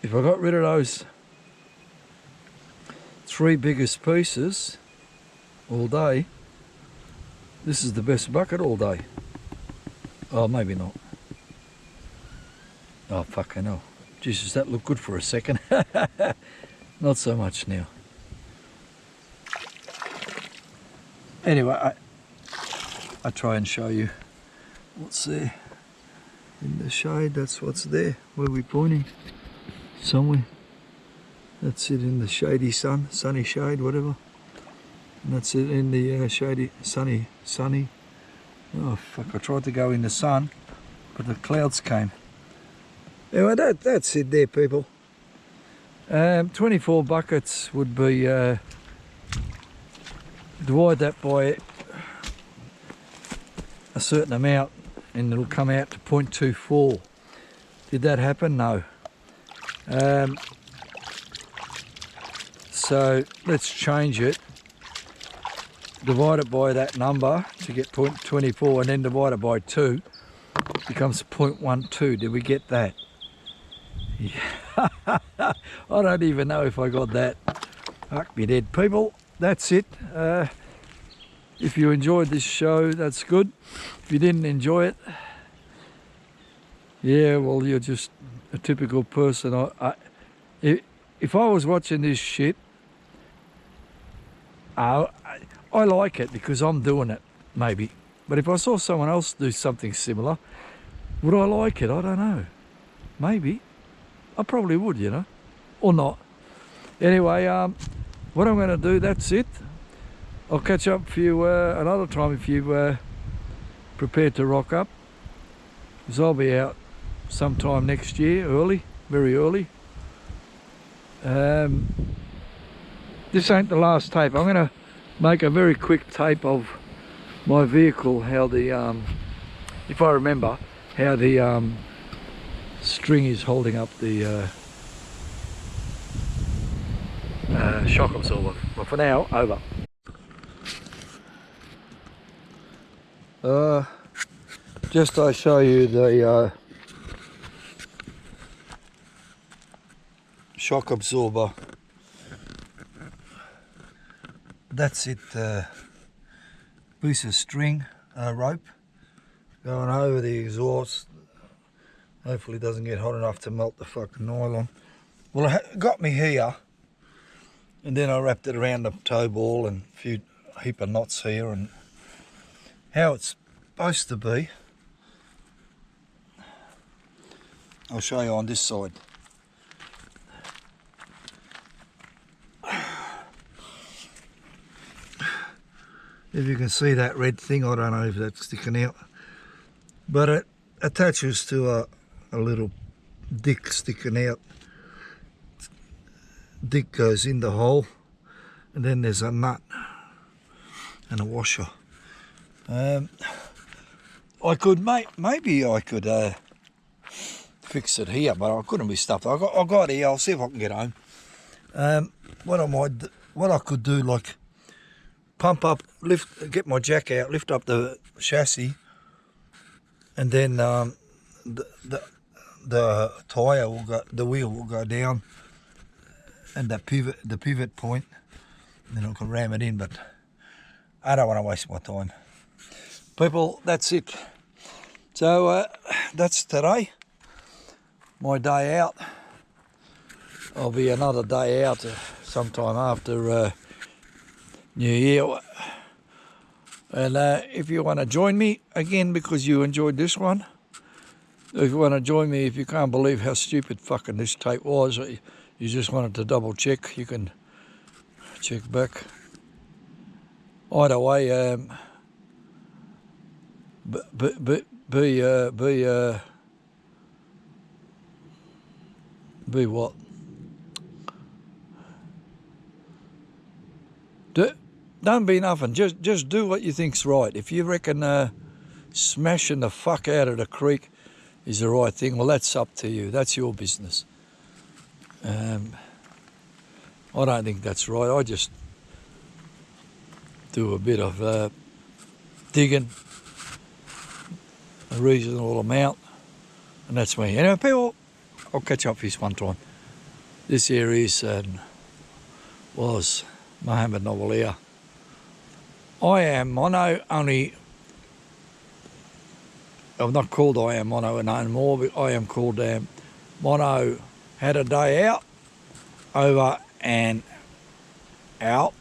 If I got rid of those 3 biggest pieces all day, this is the best bucket all day. Oh, maybe not. Oh, fucking hell. Jesus, that looked good for a second. Not so much now. Anyway, I try and show you what's there. In the shade, that's what's there. Where are we pointing? Somewhere. That's it in the shady sunny shade, whatever. And that's it in the shady, sunny. Oh, fuck, I tried to go in the sun, but the clouds came. Anyway, that's it there, people. 24 buckets would be, divide that by a certain amount and it'll come out to 0.24. Did that happen? No. So let's change it. Divide it by that number to get 0.24 and then divide it by 2. Becomes 0.12. Did we get that? Yeah. I don't even know if I got that. Fuck me dead. People, that's it. If you enjoyed this show, that's good. If you didn't enjoy it, yeah, well, you're just a typical person. If I was watching this shit, I like it because I'm doing it, maybe. But if I saw someone else do something similar, would I like it? I don't know. Maybe. I probably would, you know, or not. Anyway, what I'm going to do, that's it. I'll catch up for you another time if you've prepared to rock up. Because I'll be out sometime next year, early, very early. This ain't the last tape. I'm going to make a very quick tape of my vehicle, how the, if I remember, how the string is holding up the shock absorber. Well, for now, over. Just I show you the shock absorber. That's it, piece of string, rope, going over the exhaust. Hopefully it doesn't get hot enough to melt the fucking nylon. Well, it got me here, and then I wrapped it around the toe ball and a heap of knots here, and how it's supposed to be. I'll show you on this side. If you can see that red thing, I don't know if that's sticking out, but it attaches to a little dick sticking out. Dick goes in the hole, and then there's a nut and a washer. I could maybe I could fix it here, but I couldn't be stuffed. I got here. I'll see if I can get home. What I could do, like pump up, get my jack out, lift up the chassis, and then the tire will go, the wheel will go down, and the pivot point, and then I can ram it in. But I don't want to waste my time, people. That's it. So that's today, my day out. I'll be another day out sometime after New Year. And if you want to join me again because you enjoyed this one, if you want to join me, if you can't believe how stupid fucking this tape was, you just wanted to double check, you can check back. Either way, be what? Don't be nothing. Just do what you think's right. If you reckon smashing the fuck out of the creek is the right thing, well, that's up to you. That's your business. I don't think that's right. I just do a bit of digging, a reasonable amount, and that's me. Anyway, people, I'll catch up with this one time. This here is was Mohammed Novalia. I am mono, only I'm not called I am mono anymore, but I am called mono. Had a day out, over and out.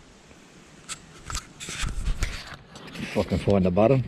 If I can find the button.